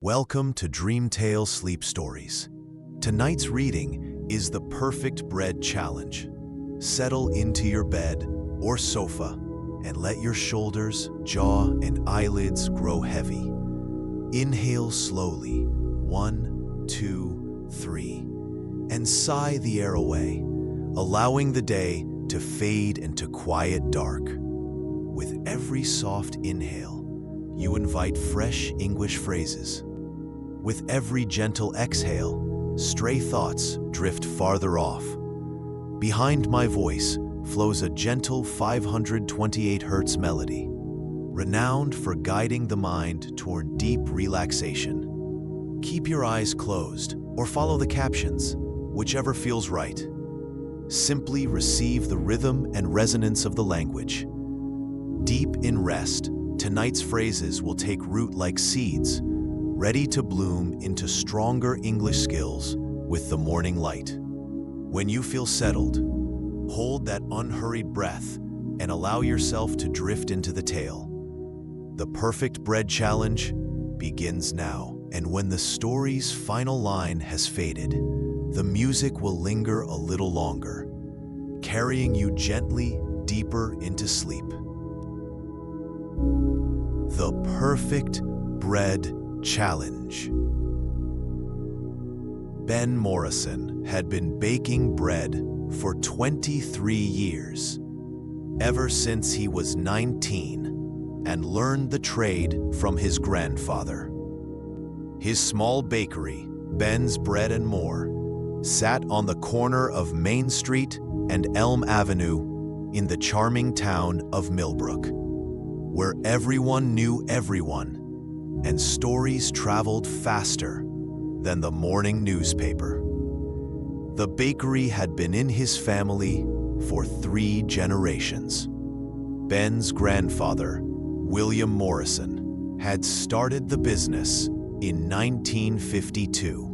Welcome to Dreamtale Sleep Stories. Tonight's reading is the Perfect Bread Challenge. Settle into your bed or sofa and let your shoulders, jaw, and eyelids grow heavy. Inhale slowly, 1, 2, 3, and sigh the air away, allowing the day to fade into quiet dark. With every soft inhale, you invite fresh English phrases. With every gentle exhale, stray thoughts drift farther off. Behind my voice flows a gentle 528 Hz melody, renowned for guiding the mind toward deep relaxation. Keep your eyes closed or follow the captions, whichever feels right. Simply receive the rhythm and resonance of the language. Deep in rest, tonight's phrases will take root like seeds, ready to bloom into stronger English skills with the morning light. When you feel settled, hold that unhurried breath and allow yourself to drift into the tale. The Perfect Bread Challenge begins now, and when the story's final line has faded, the music will linger a little longer, carrying you gently deeper into sleep. The Perfect Bread Challenge. Ben Morrison had been baking bread for 23 years, ever since he was 19, and learned the trade from his grandfather. His small bakery, Ben's Bread and More, sat on the corner of Main Street and Elm Avenue in the charming town of Millbrook, where everyone knew everyone and stories traveled faster than the morning newspaper. The bakery had been in his family for 3 generations. Ben's grandfather, William Morrison, had started the business in 1952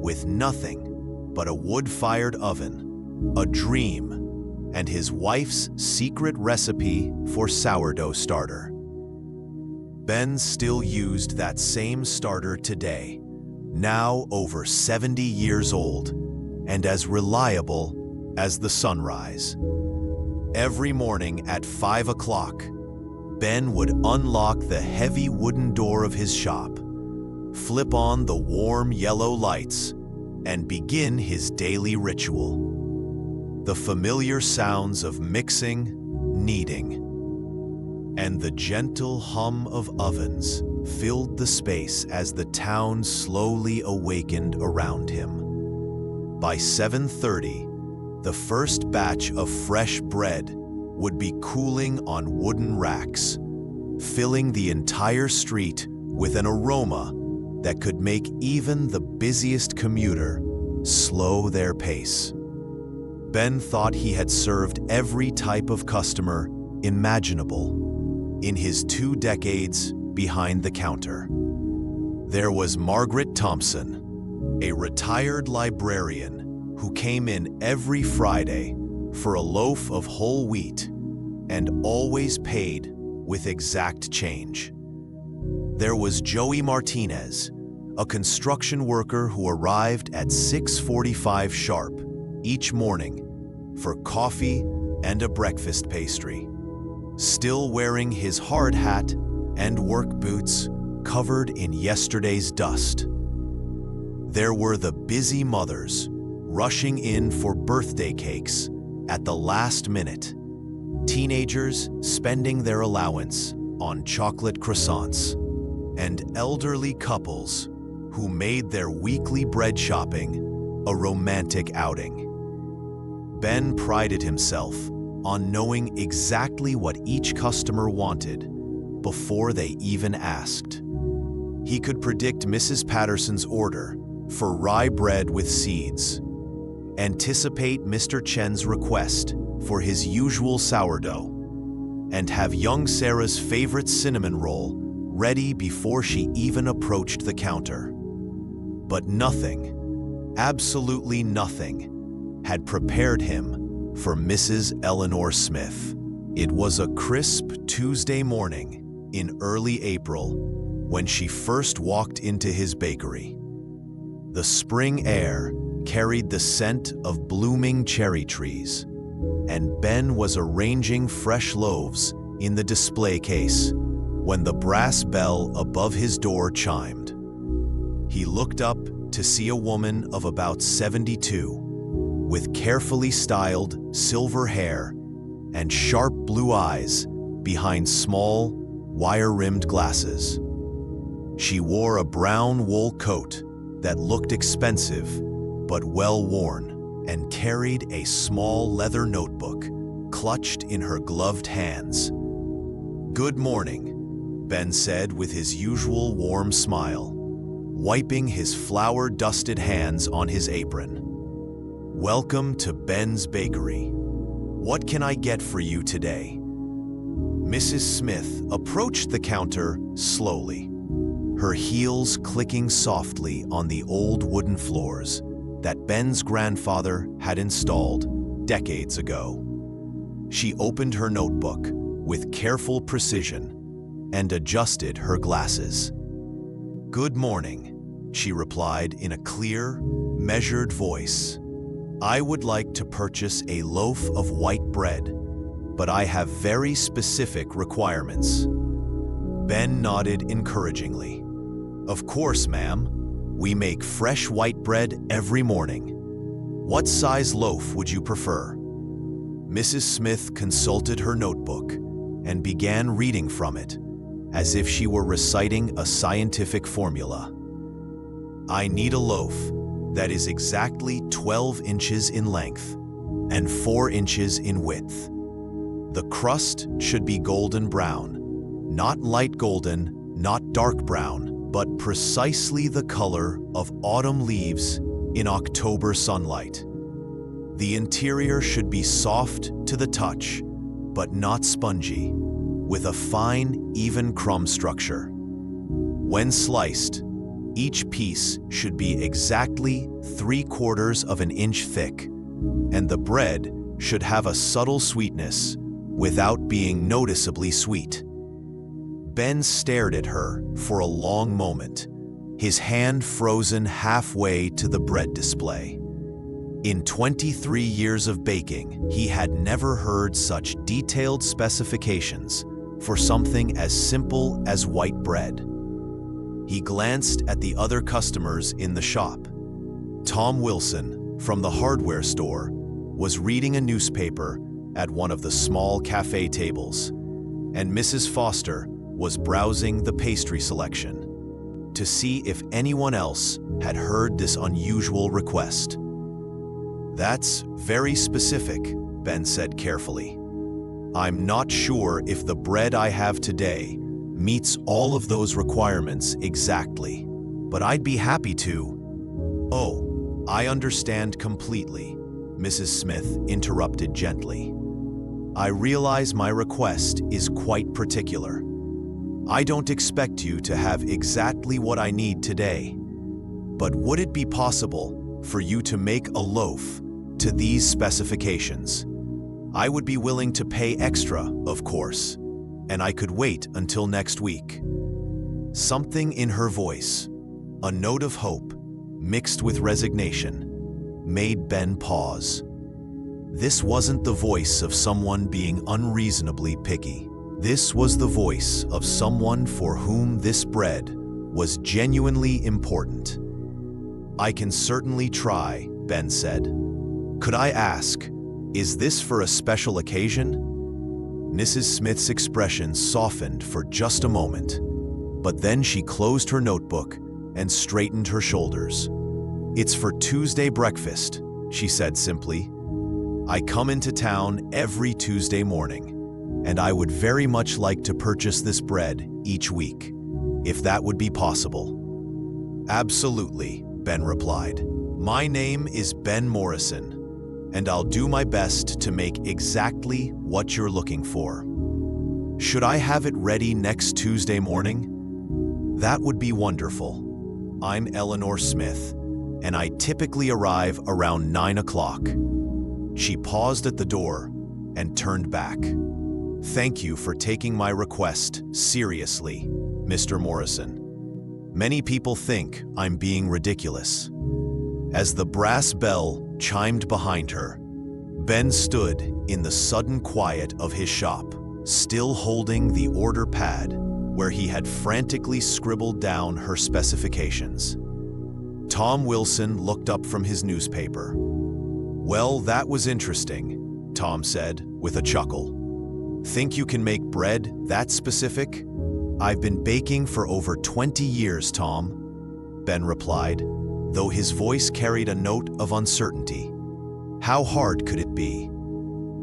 with nothing but a wood-fired oven, a dream, and his wife's secret recipe for sourdough starter. Ben still used that same starter today, now over 70 years old, and as reliable as the sunrise. Every morning at 5 o'clock, Ben would unlock the heavy wooden door of his shop, flip on the warm yellow lights, and begin his daily ritual. The familiar sounds of mixing, kneading, and the gentle hum of ovens filled the space as the town slowly awakened around him. By 7:30, the first batch of fresh bread would be cooling on wooden racks, filling the entire street with an aroma that could make even the busiest commuter slow their pace. Ben thought he had served every type of customer imaginable in his 2 decades behind the counter. There was Margaret Thompson, a retired librarian who came in every Friday for a loaf of whole wheat and always paid with exact change. There was Joey Martinez, a construction worker who arrived at 6:45 sharp each morning for coffee and a breakfast pastry, still wearing his hard hat and work boots covered in yesterday's dust. There were the busy mothers rushing in for birthday cakes at the last minute, teenagers spending their allowance on chocolate croissants, and elderly couples who made their weekly bread shopping a romantic outing. Ben prided himself on knowing exactly what each customer wanted before they even asked. He could predict Mrs. Patterson's order for rye bread with seeds, anticipate Mr. Chen's request for his usual sourdough, and have young Sarah's favorite cinnamon roll ready before she even approached the counter. But nothing, absolutely nothing, had prepared him for Mrs. Eleanor Smith. It was a crisp Tuesday morning in early April when she first walked into his bakery. The spring air carried the scent of blooming cherry trees, and Ben was arranging fresh loaves in the display case when the brass bell above his door chimed. He looked up to see a woman of about 72, with carefully styled silver hair and sharp blue eyes behind small, wire-rimmed glasses. She wore a brown wool coat that looked expensive but well-worn, and carried a small leather notebook clutched in her gloved hands. "Good morning," Ben said with his usual warm smile, wiping his flour-dusted hands on his apron. "Welcome to Ben's Bakery. What can I get for you today?" Mrs. Smith approached the counter slowly, her heels clicking softly on the old wooden floors that Ben's grandfather had installed decades ago. She opened her notebook with careful precision and adjusted her glasses. "Good morning," she replied in a clear, measured voice. "I would like to purchase a loaf of white bread, but I have very specific requirements." Ben nodded encouragingly. "Of course, ma'am. We make fresh white bread every morning. What size loaf would you prefer?" Mrs. Smith consulted her notebook and began reading from it, as if she were reciting a scientific formula. "I need a loaf that is exactly 12 inches in length and 4 inches in width. The crust should be golden brown, not light golden, not dark brown, but precisely the color of autumn leaves in October sunlight. The interior should be soft to the touch, but not spongy, with a fine, even crumb structure. When sliced, each piece should be exactly 3/4 of an inch thick, and the bread should have a subtle sweetness without being noticeably sweet." Ben stared at her for a long moment, his hand frozen halfway to the bread display. In 23 years of baking, he had never heard such detailed specifications for something as simple as white bread. He glanced at the other customers in the shop. Tom Wilson, from the hardware store, was reading a newspaper at one of the small cafe tables, and Mrs. Foster was browsing the pastry selection to see if anyone else had heard this unusual request. "That's very specific," Ben said carefully. "I'm not sure if the bread I have today meets all of those requirements exactly, but I'd be happy to." "Oh, I understand completely," Mrs. Smith interrupted gently. "I realize my request is quite particular. I don't expect you to have exactly what I need today, but would it be possible for you to make a loaf to these specifications? I would be willing to pay extra, of course, and I could wait until next week." Something in her voice, a note of hope mixed with resignation, made Ben pause. This wasn't the voice of someone being unreasonably picky. This was the voice of someone for whom this bread was genuinely important. "I can certainly try," Ben said. "Could I ask, is this for a special occasion?" Mrs. Smith's expression softened for just a moment, but then she closed her notebook and straightened her shoulders. "It's for Tuesday breakfast," she said simply. "I come into town every Tuesday morning, and I would very much like to purchase this bread each week, if that would be possible." "Absolutely," Ben replied. "My name is Ben Morrison, and I'll do my best to make exactly what you're looking for. Should I have it ready next Tuesday morning?" "That would be wonderful. I'm Eleanor Smith, and I typically arrive around 9 o'clock. She paused at the door and turned back. "Thank you for taking my request seriously," Mr. Morrison. Many people think I'm being ridiculous." As the brass bell chimed behind her, Ben stood in the sudden quiet of his shop, still holding the order pad where he had frantically scribbled down her specifications. Tom Wilson looked up from his newspaper. "Well, that was interesting," Tom said with a chuckle. "Think you can make bread that specific?" "I've been baking for over 20 years, Tom," Ben replied, though his voice carried a note of uncertainty. How hard could it be?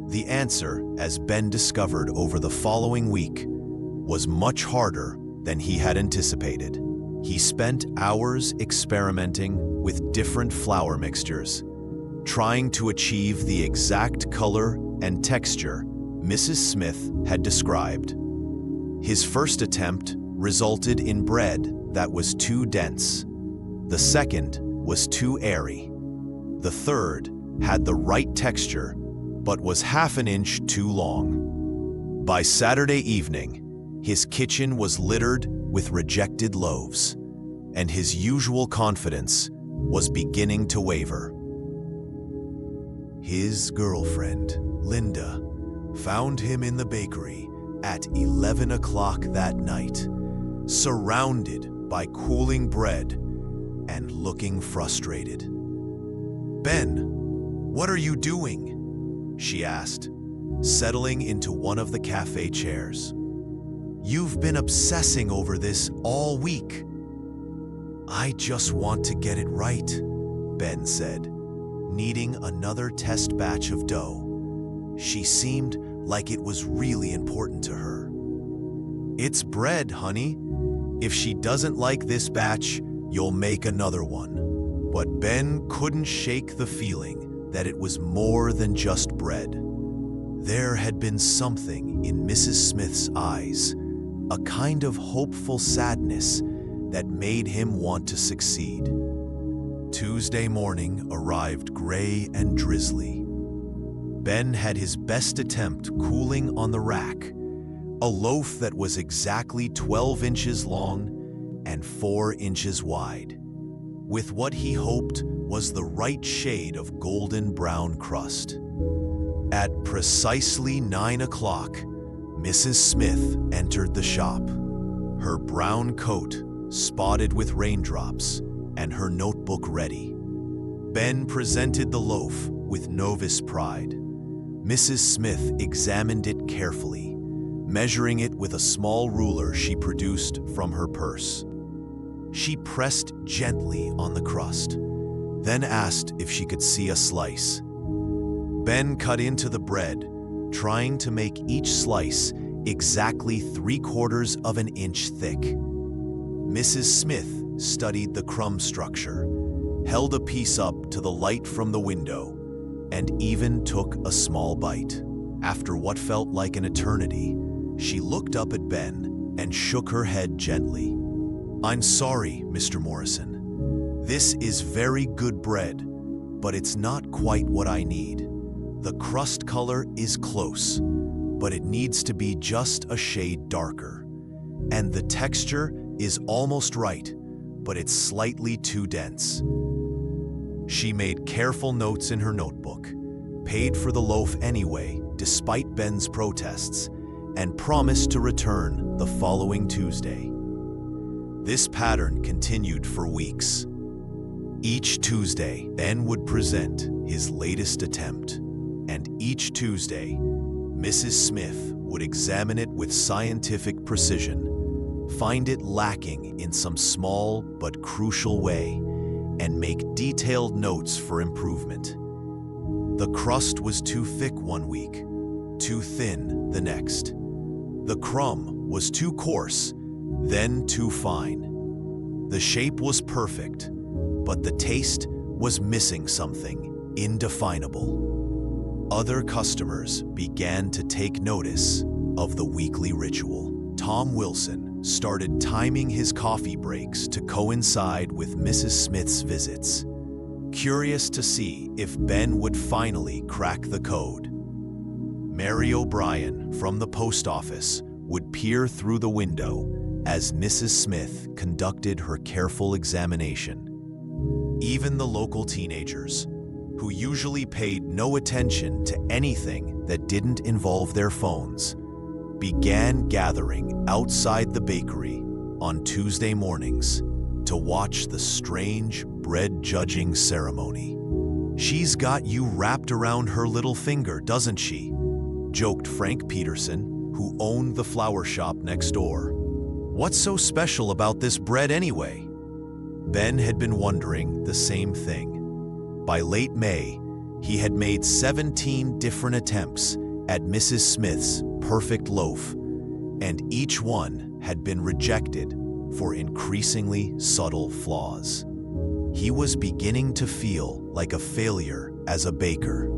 The answer, as Ben discovered over the following week, was much harder than he had anticipated. He spent hours experimenting with different flour mixtures, trying to achieve the exact color and texture Mrs. Smith had described. His first attempt resulted in bread that was too dense. The second was too airy. The third had the right texture, but was half an inch too long. By Saturday evening, his kitchen was littered with rejected loaves, and his usual confidence was beginning to waver. His girlfriend, Linda, found him in the bakery at 11 o'clock that night, surrounded by cooling bread and looking frustrated. "Ben, what are you doing?" she asked, settling into one of the cafe chairs. "You've been obsessing over this all week." "I just want to get it right," Ben said, kneading another test batch of dough. She seemed like it was really important to her. "It's bread, honey. If she doesn't like this batch, you'll make another one." But Ben couldn't shake the feeling that it was more than just bread. There had been something in Mrs. Smith's eyes, a kind of hopeful sadness that made him want to succeed. Tuesday morning arrived gray and drizzly. Ben had his best attempt cooling on the rack, a loaf that was exactly 12 inches long and 4 inches wide, with what he hoped was the right shade of golden brown crust. At precisely 9 o'clock, Mrs. Smith entered the shop, her brown coat spotted with raindrops and her notebook ready. Ben presented the loaf with novice pride. Mrs. Smith examined it carefully, measuring it with a small ruler she produced from her purse. She pressed gently on the crust, then asked if she could see a slice. Ben cut into the bread, trying to make each slice exactly 3/4 of an inch thick. Mrs. Smith studied the crumb structure, held a piece up to the light from the window, and even took a small bite. After what felt like an eternity, she looked up at Ben and shook her head gently. "I'm sorry, Mr. Morrison. This is very good bread, but it's not quite what I need. The crust color is close, but it needs to be just a shade darker. And the texture is almost right, but it's slightly too dense." She made careful notes in her notebook, paid for the loaf anyway, despite Ben's protests, and promised to return the following Tuesday. This pattern continued for weeks. Each Tuesday, Ben would present his latest attempt, and each Tuesday, Mrs. Smith would examine it with scientific precision, find it lacking in some small but crucial way, and make detailed notes for improvement. The crust was too thick one week, too thin the next. The crumb was too coarse, then too fine. The shape was perfect, but the taste was missing something indefinable. Other customers began to take notice of the weekly ritual. Tom Wilson started timing his coffee breaks to coincide with Mrs. Smith's visits, curious to see if Ben would finally crack the code. Mary O'Brien from the post office would peer through the window, as Mrs. Smith conducted her careful examination. Even the local teenagers, who usually paid no attention to anything that didn't involve their phones, began gathering outside the bakery on Tuesday mornings to watch the strange bread judging ceremony. "She's got you wrapped around her little finger, doesn't she?" joked Frank Peterson, who owned the flour shop next door. "What's so special about this bread anyway?" Ben had been wondering the same thing. By late May, he had made 17 different attempts at Mrs. Smith's perfect loaf, and each one had been rejected for increasingly subtle flaws. He was beginning to feel like a failure as a baker,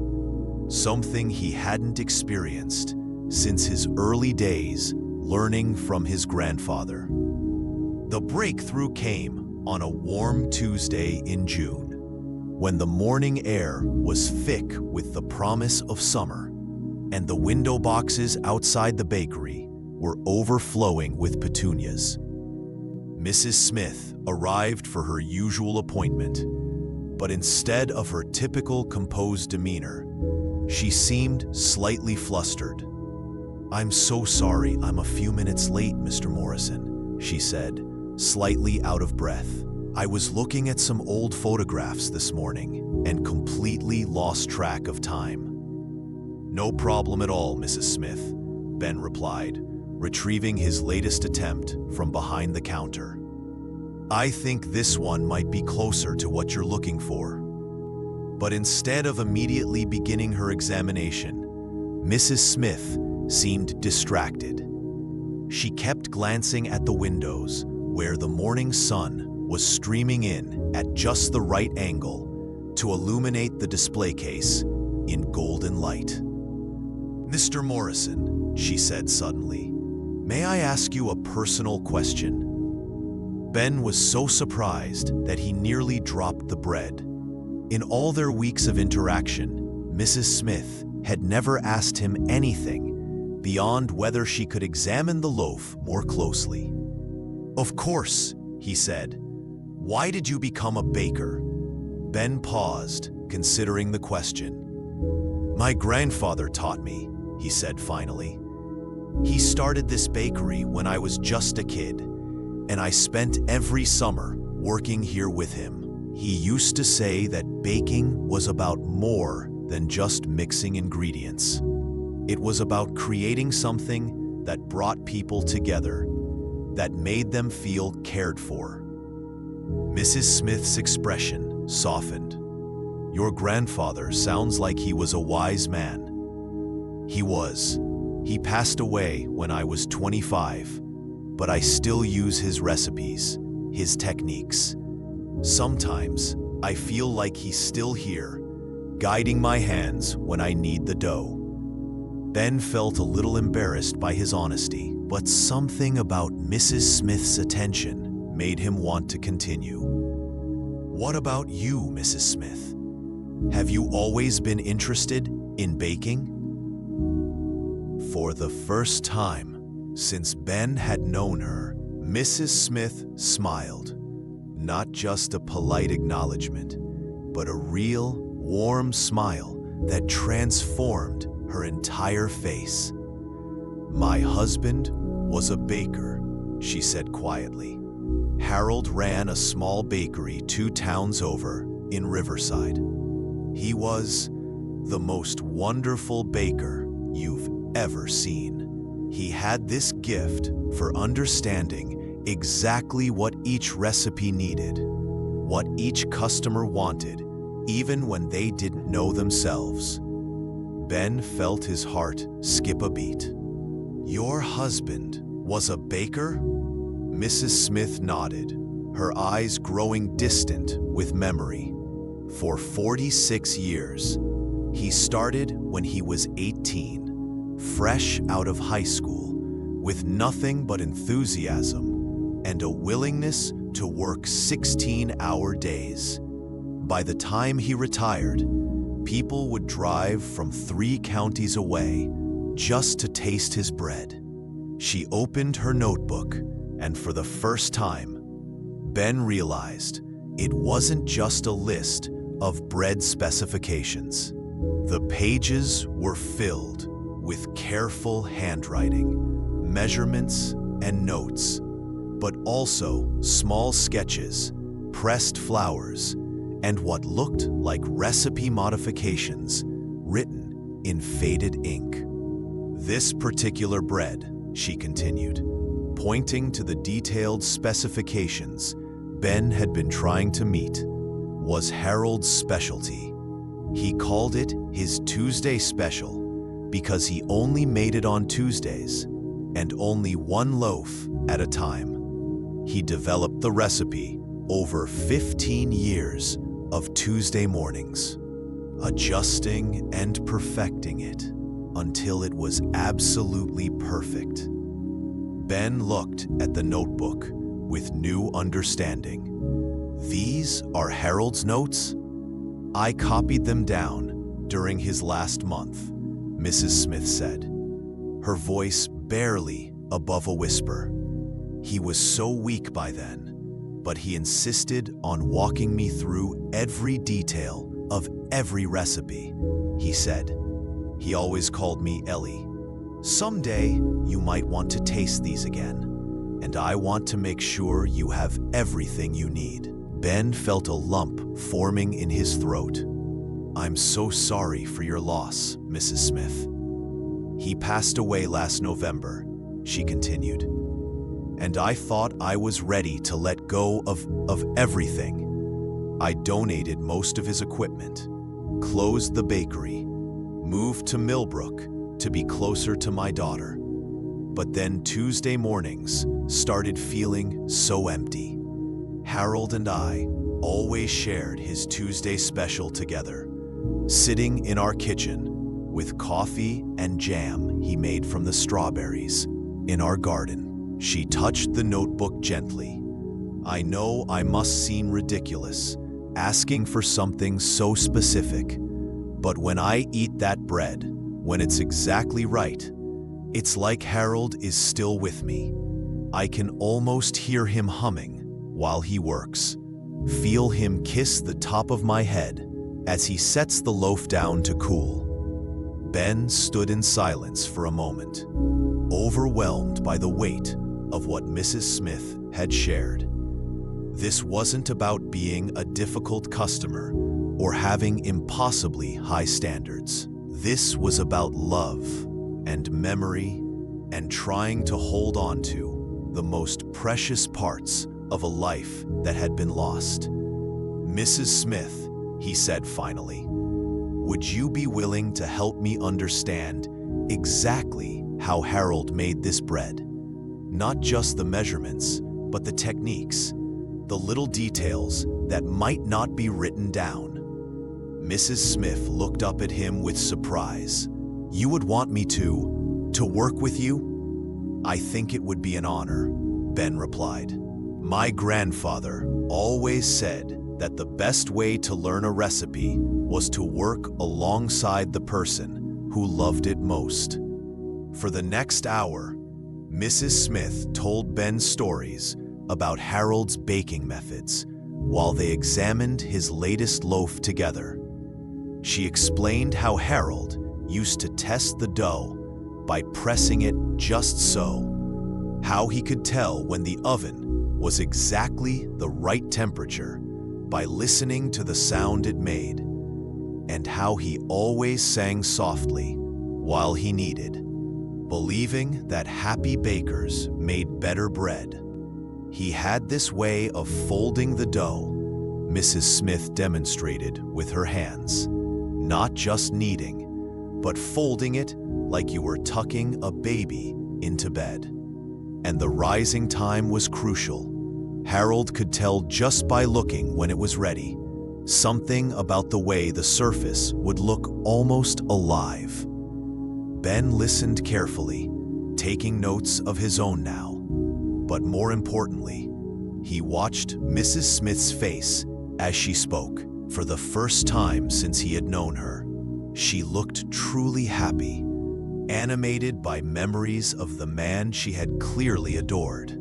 something he hadn't experienced since his early days learning from his grandfather. The breakthrough came on a warm Tuesday in June, when the morning air was thick with the promise of summer, and the window boxes outside the bakery were overflowing with petunias. Mrs. Smith arrived for her usual appointment, but instead of her typical composed demeanor, she seemed slightly flustered. "I'm so sorry I'm a few minutes late, Mr. Morrison," she said, slightly out of breath. "I was looking at some old photographs this morning and completely lost track of time." "No problem at all, Mrs. Smith," Ben replied, retrieving his latest attempt from behind the counter. "I think this one might be closer to what you're looking for." But instead of immediately beginning her examination, Mrs. Smith seemed distracted. She kept glancing at the windows where the morning sun was streaming in at just the right angle to illuminate the display case in golden light. "Mr. Morrison," she said suddenly, "may I ask you a personal question?" Ben was so surprised that he nearly dropped the bread. In all their weeks of interaction, Mrs. Smith had never asked him anything beyond whether she could examine the loaf more closely. "Of course," he said. "Why did you become a baker?" Ben paused, considering the question. "My grandfather taught me," he said finally. "He started this bakery when I was just a kid, and I spent every summer working here with him. He used to say that baking was about more than just mixing ingredients. It was about creating something that brought people together, that made them feel cared for." Mrs. Smith's expression softened. "Your grandfather sounds like he was a wise man." "He was. He passed away when I was 25, but I still use his recipes, his techniques. Sometimes I feel like he's still here, guiding my hands when I knead the dough." Ben felt a little embarrassed by his honesty, but something about Mrs. Smith's attention made him want to continue. "What about you, Mrs. Smith? Have you always been interested in baking?" For the first time since Ben had known her, Mrs. Smith smiled. Not just a polite acknowledgement, but a real, warm smile that transformed her entire face. "My husband was a baker," she said quietly. "Harold ran a small bakery 2 towns over in Riverside. He was the most wonderful baker you've ever seen. He had this gift for understanding exactly what each recipe needed, what each customer wanted, even when they didn't know themselves." Ben felt his heart skip a beat. "Your husband was a baker?" Mrs. Smith nodded, her eyes growing distant with memory. "For 46 years. He started when he was 18, fresh out of high school, with nothing but enthusiasm and a willingness to work 16-hour days. By the time he retired, people would drive from 3 counties away just to taste his bread." She opened her notebook and for the first time, Ben realized it wasn't just a list of bread specifications. The pages were filled with careful handwriting, measurements, and notes, but also small sketches, pressed flowers, and what looked like recipe modifications written in faded ink. This particular bread, she continued, pointing to the detailed specifications Ben had been trying to meet, was Harold's specialty. He called it his Tuesday special because he only made it on Tuesdays, and only one loaf at a time. He developed the recipe over 15 years of Tuesday mornings, adjusting and perfecting it until it was absolutely perfect. Ben looked at the notebook with new understanding. These are Harold's notes? I copied them down during his last month, Mrs. Smith said, her voice barely above a whisper. He was so weak by then, but he insisted on walking me through every detail of every recipe, he said. He always called me Ellie. Someday you might want to taste these again, and I want to make sure you have everything you need. Ben felt a lump forming in his throat. I'm so sorry for your loss, Mrs. Smith. He passed away last November, she continued, and I thought I was ready to let go of everything. I donated most of his equipment, closed the bakery, moved to Millbrook to be closer to my daughter. But then Tuesday mornings started feeling so empty. Harold and I always shared his Tuesday special together, sitting in our kitchen with coffee and jam he made from the strawberries in our garden. She touched the notebook gently. I know I must seem ridiculous, asking for something so specific, but when I eat that bread, when it's exactly right, it's like Harold is still with me. I can almost hear him humming while he works, feel him kiss the top of my head as he sets the loaf down to cool. Ben stood in silence for a moment, overwhelmed by the weight of what Mrs. Smith had shared. This wasn't about being a difficult customer or having impossibly high standards. This was about love and memory and trying to hold on to the most precious parts of a life that had been lost. Mrs. Smith, he said finally, would you be willing to help me understand exactly how Harold made this bread? Not just the measurements, but the techniques, the little details that might not be written down. Mrs. Smith looked up at him with surprise. You would want me to work with you? I think it would be an honor, Ben replied. My grandfather always said that the best way to learn a recipe was to work alongside the person who loved it most. For the next hour, Mrs. Smith told Ben stories about Harold's baking methods while they examined his latest loaf together. She explained how Harold used to test the dough by pressing it just so, how he could tell when the oven was exactly the right temperature by listening to the sound it made, and how he always sang softly while he kneaded, believing that happy bakers made better bread. He had this way of folding the dough, Mrs. Smith demonstrated with her hands, not just kneading, but folding it like you were tucking a baby into bed. And the rising time was crucial. Harold could tell just by looking when it was ready, something about the way the surface would look almost alive. Ben listened carefully, taking notes of his own now. But more importantly, he watched Mrs. Smith's face as she spoke. For the first time since he had known her, she looked truly happy, animated by memories of the man she had clearly adored.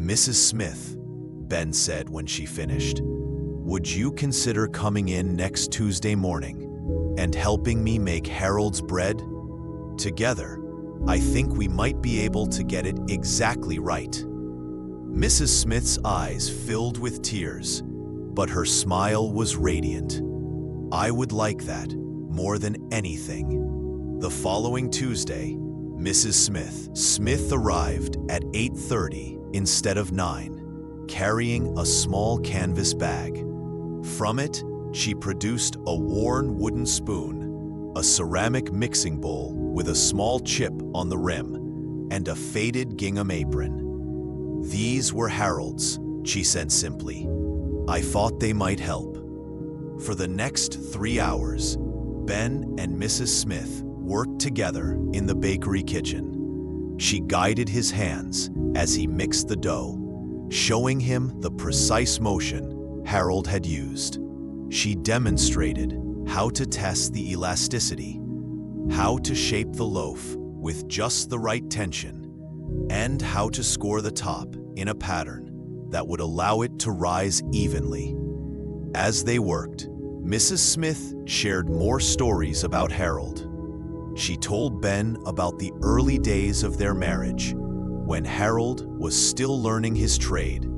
"Mrs. Smith," Ben said when she finished, "would you consider coming in next Tuesday morning and helping me make Harold's bread? Together, I think we might be able to get it exactly right." Mrs. Smith's eyes filled with tears, but her smile was radiant. "I would like that more than anything." The following Tuesday, Mrs. Smith arrived at 8:30 instead of 9, carrying a small canvas bag. From it, she produced a worn wooden spoon, a ceramic mixing bowl with a small chip on the rim, and a faded gingham apron. "These were Harold's," she said simply. "I thought they might help." For the next 3 hours, Ben and Mrs. Smith worked together in the bakery kitchen. She guided his hands as he mixed the dough, showing him the precise motion Harold had used. She demonstrated how to test the elasticity, how to shape the loaf with just the right tension, and how to score the top in a pattern that would allow it to rise evenly. As they worked, Mrs. Smith shared more stories about Harold. She told Ben about the early days of their marriage, when Harold was still learning his trade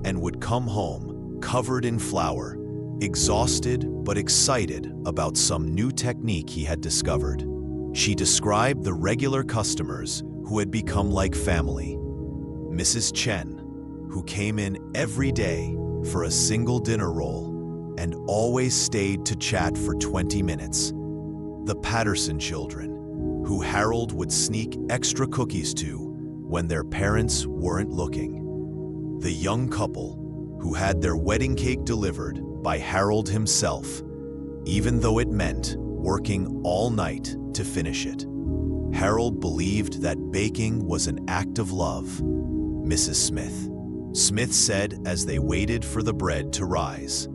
and would come home covered in flour, exhausted but excited about some new technique he had discovered. She described the regular customers who had become like family. Mrs. Chen, who came in every day for a single dinner roll and always stayed to chat for 20 minutes. The Patterson children, who Harold would sneak extra cookies to when their parents weren't looking. The young couple, who had their wedding cake delivered by Harold himself, even though it meant working all night to finish it. Harold believed that baking was an act of love. Mrs. Smith said as they waited for the bread to rise.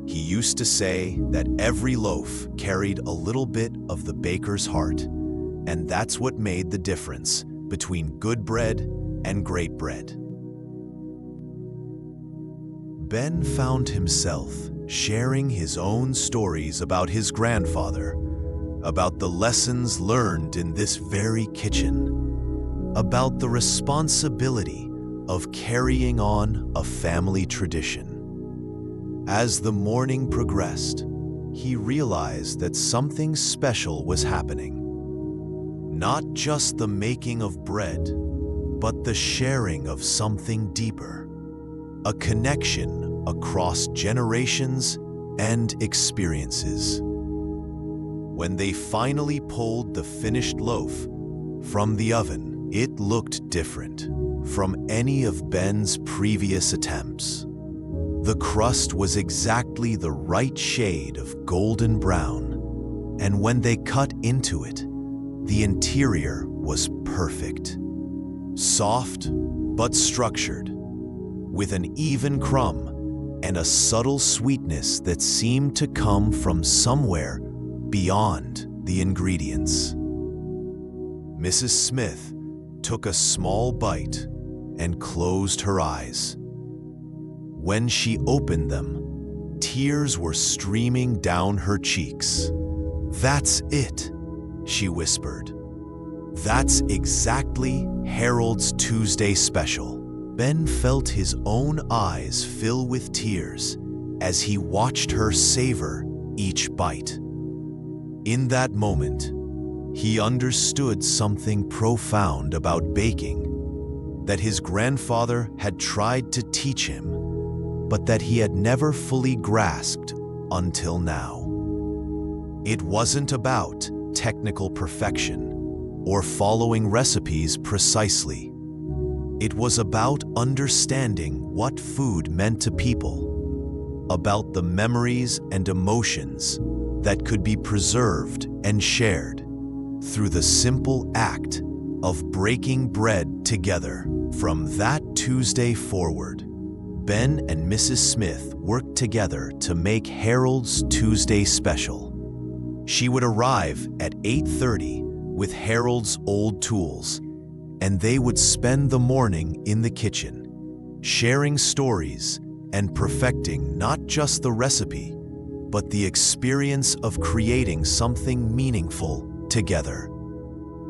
He used to say that every loaf carried a little bit of the baker's heart, and that's what made the difference between good bread and great bread. Ben found himself sharing his own stories about his grandfather, about the lessons learned in this very kitchen, about the responsibility of carrying on a family tradition. As the morning progressed, he realized that something special was happening. Not just the making of bread, but the sharing of something deeper, a connection across generations and experiences. When they finally pulled the finished loaf from the oven, it looked different from any of Ben's previous attempts. The crust was exactly the right shade of golden brown, and when they cut into it, the interior was perfect. Soft but structured, with an even crumb and a subtle sweetness that seemed to come from somewhere beyond the ingredients. Mrs. Smith took a small bite and closed her eyes. When she opened them, tears were streaming down her cheeks. "That's it," she whispered. "That's exactly Harold's Tuesday special." Ben felt his own eyes fill with tears as he watched her savor each bite. In that moment, he understood something profound about baking that his grandfather had tried to teach him, but that he had never fully grasped until now. It wasn't about technical perfection or following recipes precisely. It was about understanding what food meant to people, about the memories and emotions that could be preserved and shared through the simple act of breaking bread together. From that Tuesday forward, Ben and Mrs. Smith worked together to make Harold's Tuesday special. She would arrive at 8:30 with Harold's old tools, and they would spend the morning in the kitchen, sharing stories and perfecting not just the recipe, but the experience of creating something meaningful together.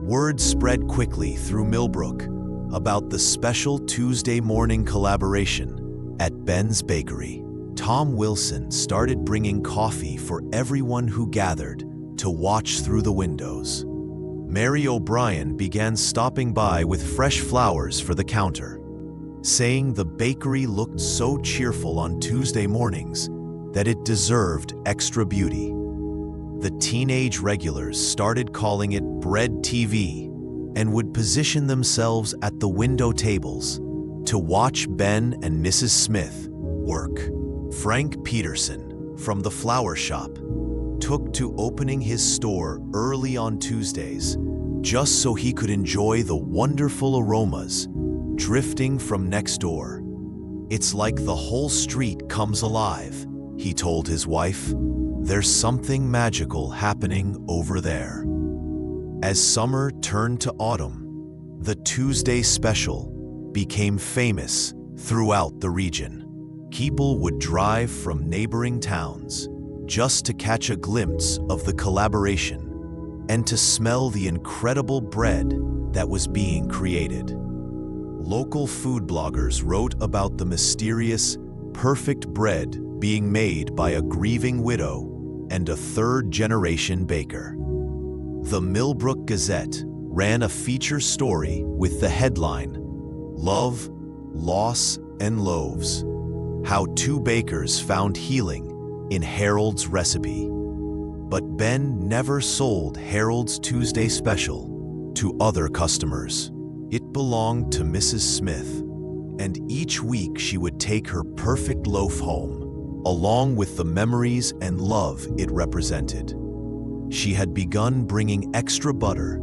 Word spread quickly through Millbrook about the special Tuesday morning collaboration at Ben's Bakery. Tom Wilson started bringing coffee for everyone who gathered to watch through the windows. Mary O'Brien began stopping by with fresh flowers for the counter, saying the bakery looked so cheerful on Tuesday mornings that it deserved extra beauty. The teenage regulars started calling it Bread TV and would position themselves at the window tables to watch Ben and Mrs. Smith work. Frank Peterson from the flower shop took to opening his store early on Tuesdays just so he could enjoy the wonderful aromas drifting from next door. "It's like the whole street comes alive," he told his wife. "There's something magical happening over there." As summer turned to autumn, the Tuesday special became famous throughout the region. People would drive from neighboring towns just to catch a glimpse of the collaboration and to smell the incredible bread that was being created. Local food bloggers wrote about the mysterious, perfect bread being made by a grieving widow and a third-generation baker. The Millbrook Gazette ran a feature story with the headline, "Love, Loss, and Loaves: How Two Bakers Found Healing in Harold's Recipe." But Ben never sold Harold's Tuesday special to other customers. It belonged to Mrs. Smith, and each week she would take her perfect loaf home, along with the memories and love it represented. She had begun bringing extra butter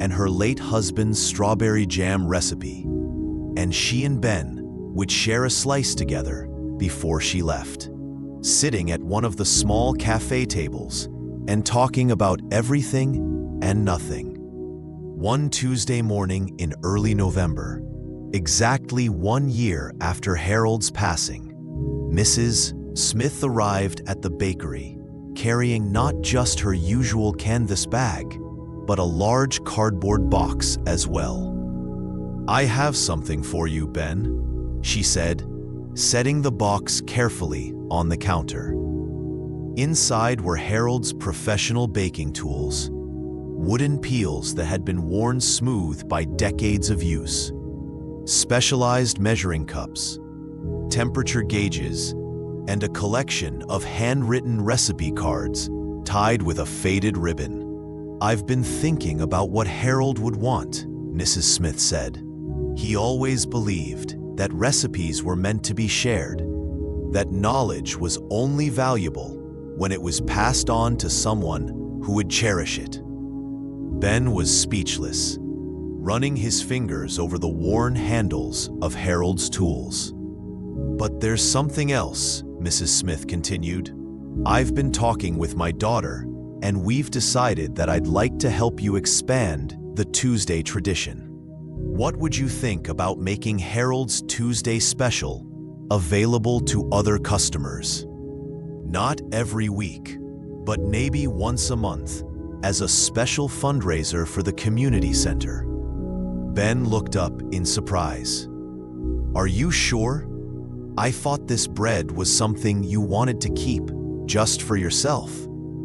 and her late husband's strawberry jam recipe, and she and Ben would share a slice together before she left, sitting at one of the small cafe tables and talking about everything and nothing. One Tuesday morning in early November, exactly 1 year after Harold's passing, Mrs. Smith arrived at the bakery, carrying not just her usual canvas bag, but a large cardboard box as well. "I have something for you, Ben," she said, setting the box carefully on the counter. Inside were Harold's professional baking tools, wooden peels that had been worn smooth by decades of use, specialized measuring cups, temperature gauges, and a collection of handwritten recipe cards tied with a faded ribbon. "I've been thinking about what Harold would want," Mrs. Smith said. "He always believed that recipes were meant to be shared, that knowledge was only valuable when it was passed on to someone who would cherish it." Ben was speechless, running his fingers over the worn handles of Harold's tools. "But there's something else," Mrs. Smith continued. "I've been talking with my daughter, and we've decided that I'd like to help you expand the Tuesday tradition. What would you think about making Harold's Tuesday special available to other customers? Not every week, but maybe once a month, as a special fundraiser for the community center." Ben looked up in surprise. "Are you sure? I thought this bread was something you wanted to keep just for yourself."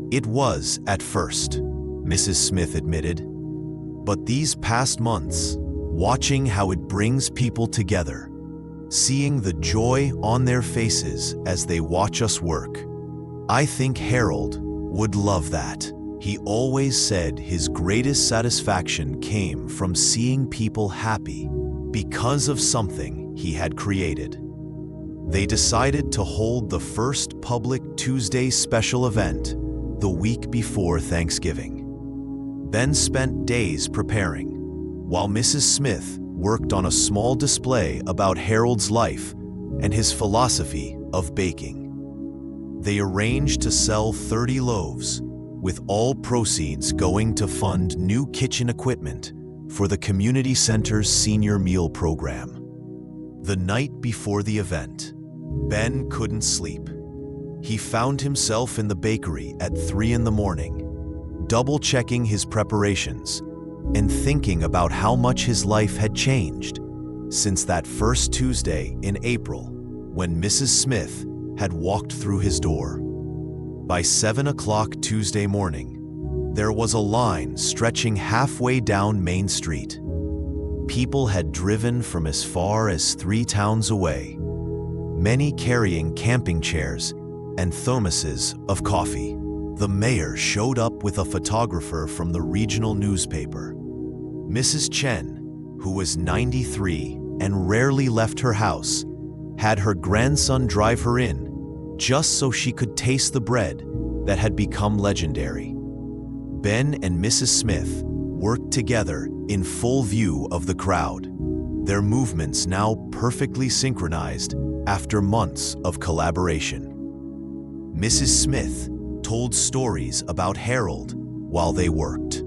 "It was at first," Mrs. Smith admitted. "But these past months, watching how it brings people together, seeing the joy on their faces as they watch us work, I think Harold would love that." He always said his greatest satisfaction came from seeing people happy because of something he had created. They decided to hold the first public Tuesday special event the week before Thanksgiving. Ben spent days preparing, while Mrs. Smith worked on a small display about Harold's life and his philosophy of baking. They arranged to sell 30 loaves, with all proceeds going to fund new kitchen equipment for the community center's senior meal program. The night before the event, Ben couldn't sleep. He found himself in the bakery at 3 in the morning, double-checking his preparations and thinking about how much his life had changed since that first Tuesday in April when Mrs. Smith had walked through his door. By 7 o'clock Tuesday morning, there was a line stretching halfway down Main Street. People had driven from as far as 3 towns away, many carrying camping chairs and thermoses of coffee. The mayor showed up with a photographer from the regional newspaper. Mrs. Chen, who was 93 and rarely left her house, had her grandson drive her in just so she could taste the bread that had become legendary. Ben and Mrs. Smith worked together in full view of the crowd, their movements now perfectly synchronized after months of collaboration. Mrs. Smith told stories about Harold while they worked,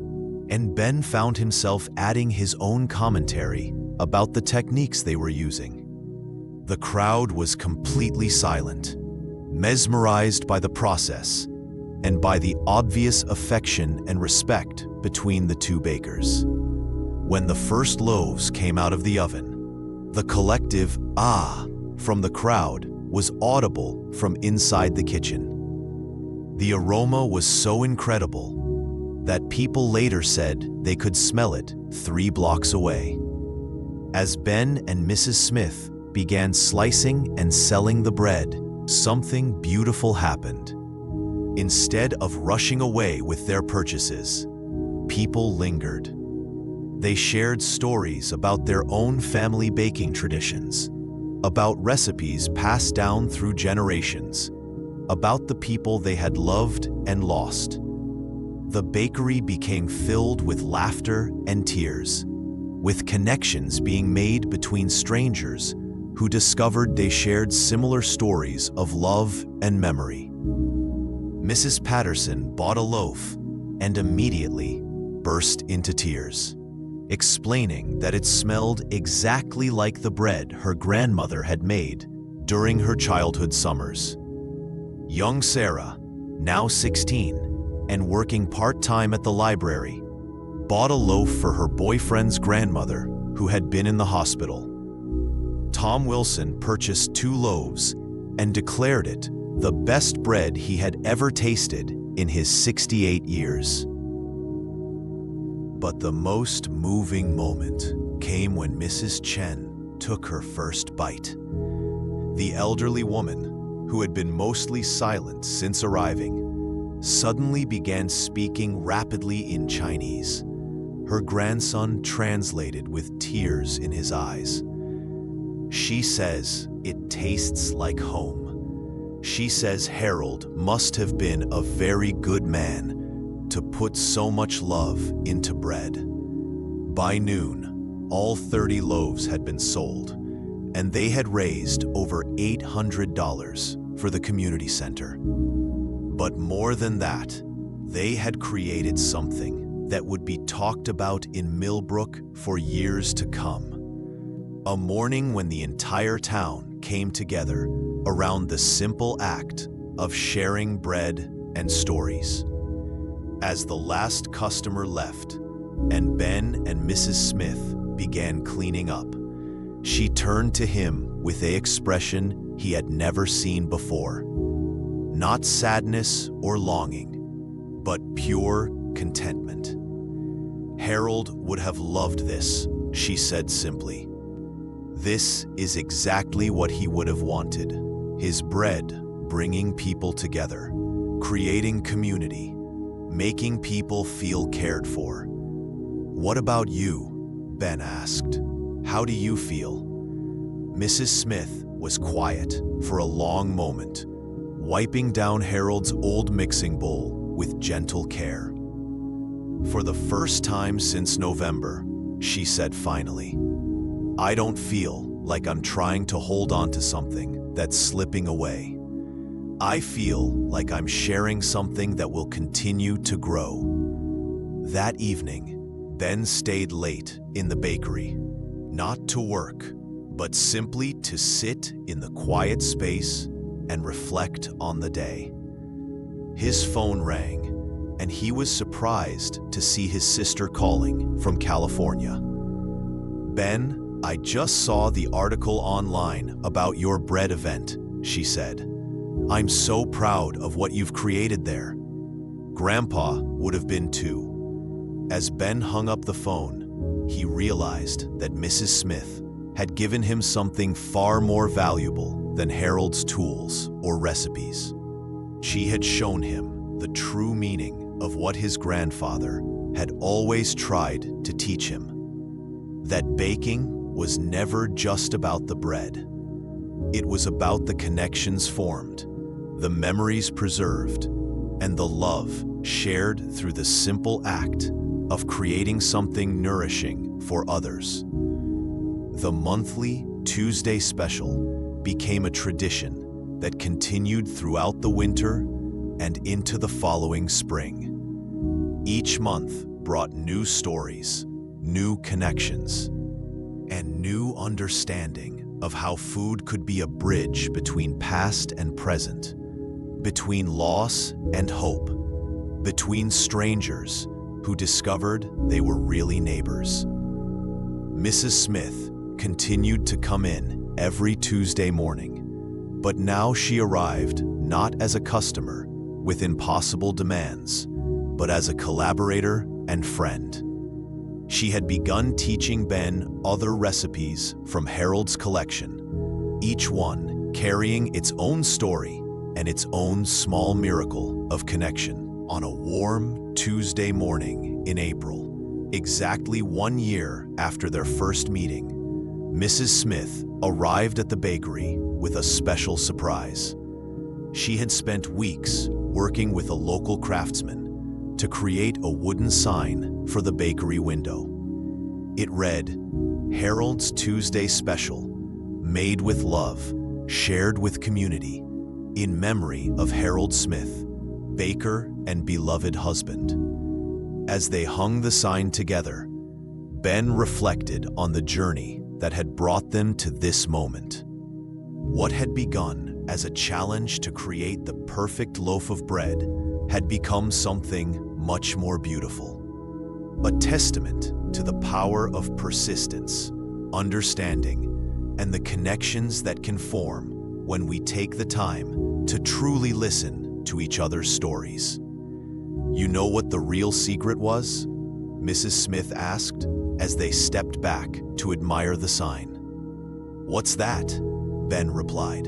and Ben found himself adding his own commentary about the techniques they were using. The crowd was completely silent, mesmerized by the process and by the obvious affection and respect between the two bakers. When the first loaves came out of the oven, the collective "ah" from the crowd was audible from inside the kitchen. The aroma was so incredible that people later said they could smell it 3 blocks away. As Ben and Mrs. Smith began slicing and selling the bread, something beautiful happened. Instead of rushing away with their purchases, people lingered. They shared stories about their own family baking traditions, about recipes passed down through generations, about the people they had loved and lost. The bakery became filled with laughter and tears, with connections being made between strangers who discovered they shared similar stories of love and memory. Mrs. Patterson bought a loaf and immediately burst into tears, explaining that it smelled exactly like the bread her grandmother had made during her childhood summers. Young Sarah, now 16 and working part-time at the library, bought a loaf for her boyfriend's grandmother who had been in the hospital. Tom Wilson purchased 2 loaves and declared it the best bread he had ever tasted in his 68 years. But the most moving moment came when Mrs. Chen took her first bite. The elderly woman, who had been mostly silent since arriving, suddenly began speaking rapidly in Chinese. Her grandson translated with tears in his eyes. She says it tastes like home. She says Harold must have been a very good man to put so much love into bread. By noon, all 30 loaves had been sold, and they had raised over $800 for the community center. But more than that, they had created something that would be talked about in Millbrook for years to come. A morning when the entire town came together around the simple act of sharing bread and stories. As the last customer left and Ben and Mrs. Smith began cleaning up, she turned to him with an expression he had never seen before. Not sadness or longing, but pure contentment. Harold would have loved this, she said simply. This is exactly what he would have wanted. His bread bringing people together, creating community, making people feel cared for. What about you? Ben asked. How do you feel? Mrs. Smith was quiet for a long moment, wiping down Harold's old mixing bowl with gentle care. For the first time since November, she said finally, I don't feel like I'm trying to hold on to something that's slipping away. I feel like I'm sharing something that will continue to grow. That evening, Ben stayed late in the bakery, not to work, but simply to sit in the quiet space and reflect on the day. His phone rang, and he was surprised to see his sister calling from California. "Ben, I just saw the article online about your bread event," she said. "I'm so proud of what you've created there." Grandpa would have been too. As Ben hung up the phone, he realized that Mrs. Smith had given him something far more valuable than Harold's tools or recipes. She had shown him the true meaning of what his grandfather had always tried to teach him. That baking was never just about the bread. It was about the connections formed, the memories preserved, and the love shared through the simple act of creating something nourishing for others. The monthly Tuesday special became a tradition that continued throughout the winter and into the following spring. Each month brought new stories, new connections, and new understanding of how food could be a bridge between past and present, between loss and hope, between strangers who discovered they were really neighbors. Mrs. Smith continued to come in every Tuesday morning, but now she arrived not as a customer with impossible demands, but as a collaborator and friend. She had begun teaching Ben other recipes from Harold's collection, each one carrying its own story and its own small miracle of connection. On a warm Tuesday morning in April, exactly 1 year after their first meeting, Mrs. Smith arrived at the bakery with a special surprise. She had spent weeks working with a local craftsman to create a wooden sign for the bakery window. It read, "Harold's Tuesday Special, made with love, shared with community, in memory of Harold Smith, baker and beloved husband." As they hung the sign together, Ben reflected on the journey that had brought them to this moment. What had begun as a challenge to create the perfect loaf of bread had become something much more beautiful. A testament to the power of persistence, understanding, and the connections that can form when we take the time to truly listen to each other's stories. "You know what the real secret was?" Mrs. Smith asked as they stepped back to admire the sign. "What's that?" Ben replied.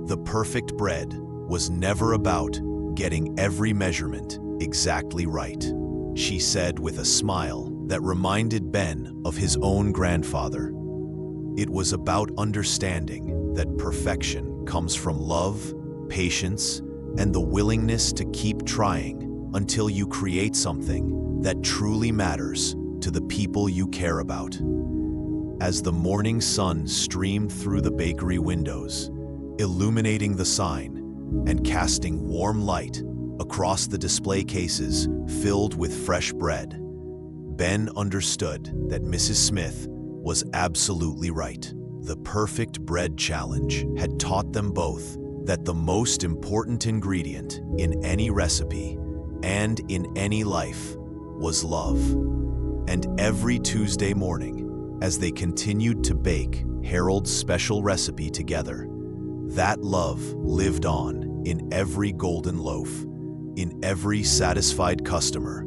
"The perfect bread was never about getting every measurement exactly right," she said with a smile that reminded Ben of his own grandfather. "It was about understanding that perfection comes from love, patience, and the willingness to keep trying until you create something that truly matters to the people you care about." As the morning sun streamed through the bakery windows, illuminating the sign and casting warm light across the display cases filled with fresh bread, Ben understood that Mrs. Smith was absolutely right. The perfect bread challenge had taught them both that the most important ingredient in any recipe and in any life was love. And every Tuesday morning, as they continued to bake Harold's special recipe together, that love lived on in every golden loaf, in every satisfied customer,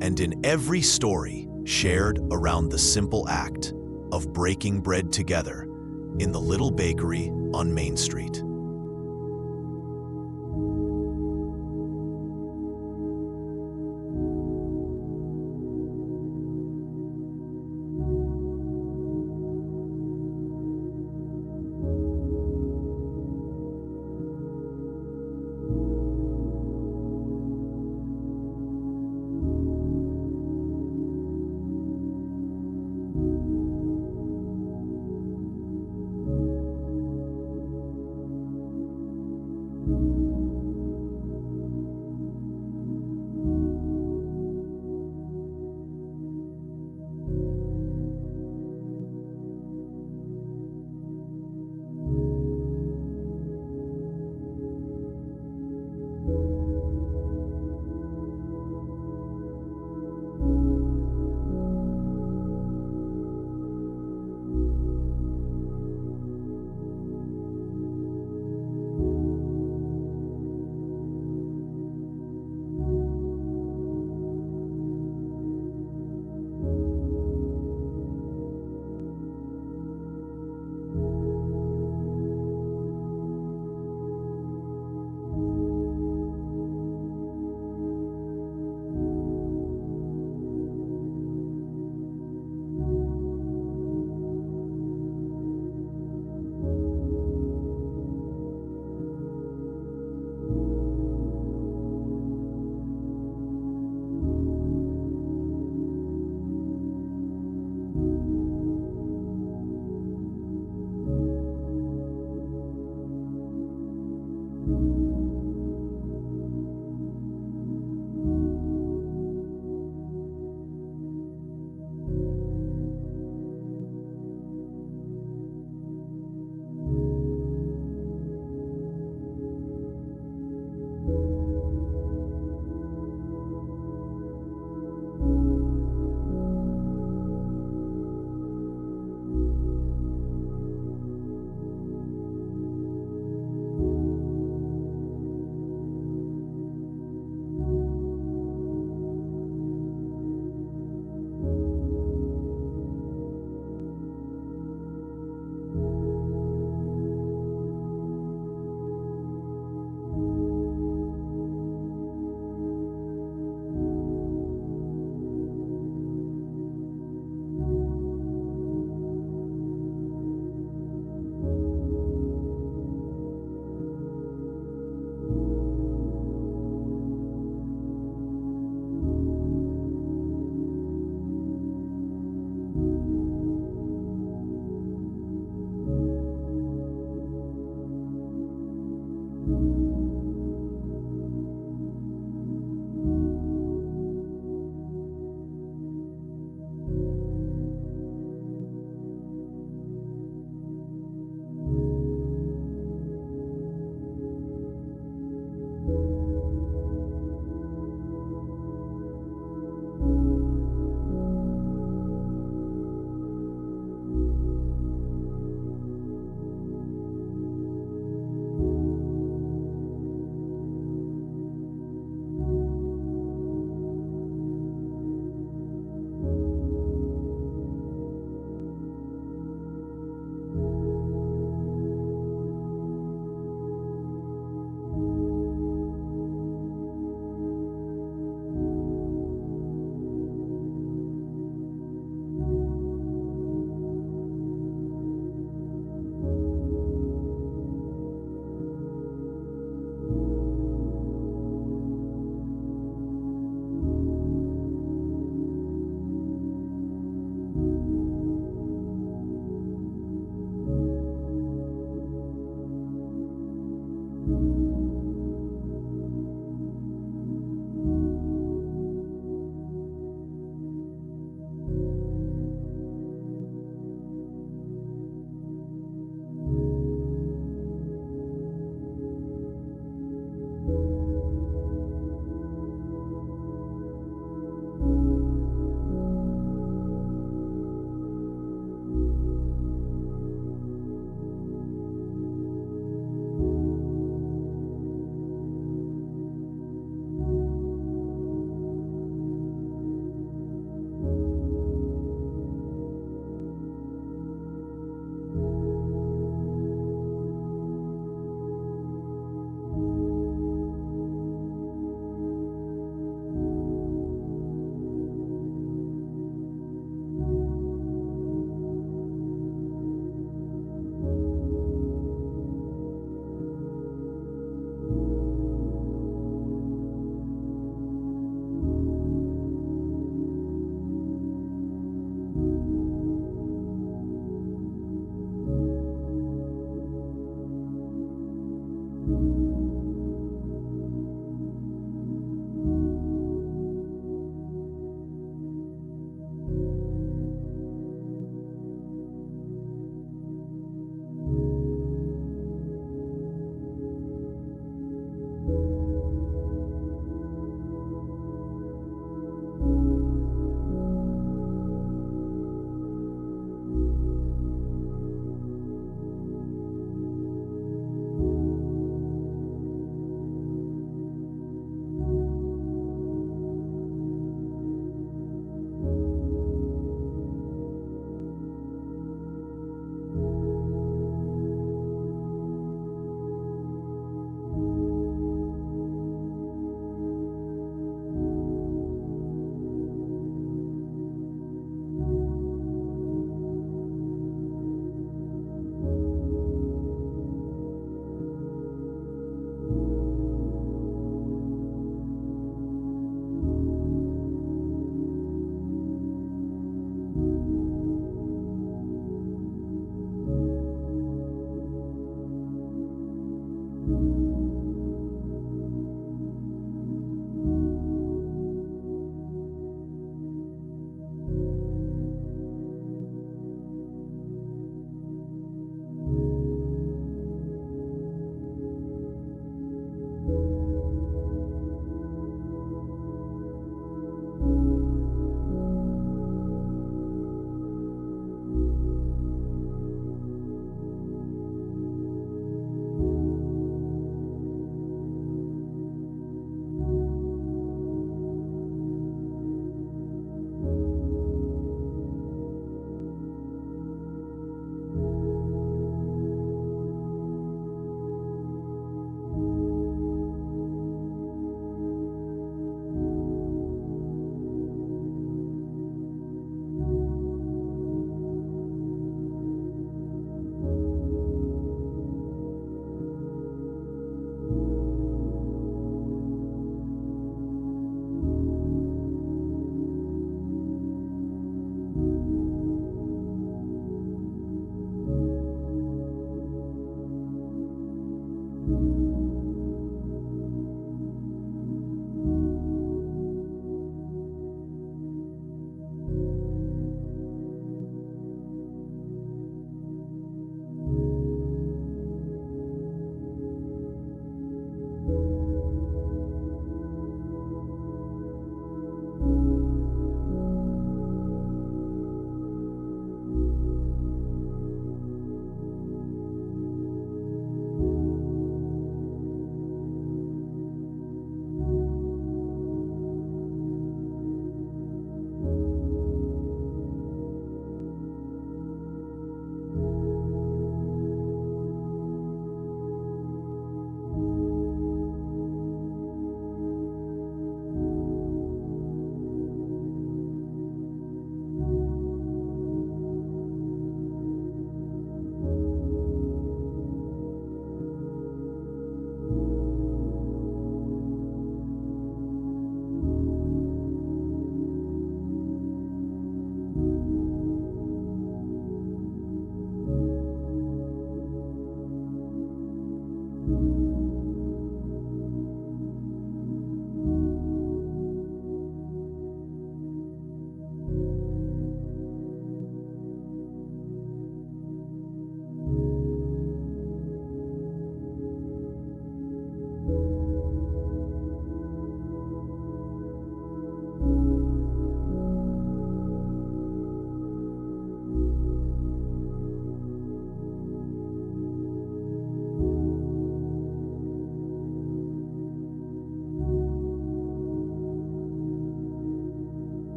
and in every story shared around the simple act of breaking bread together in the little bakery on Main Street.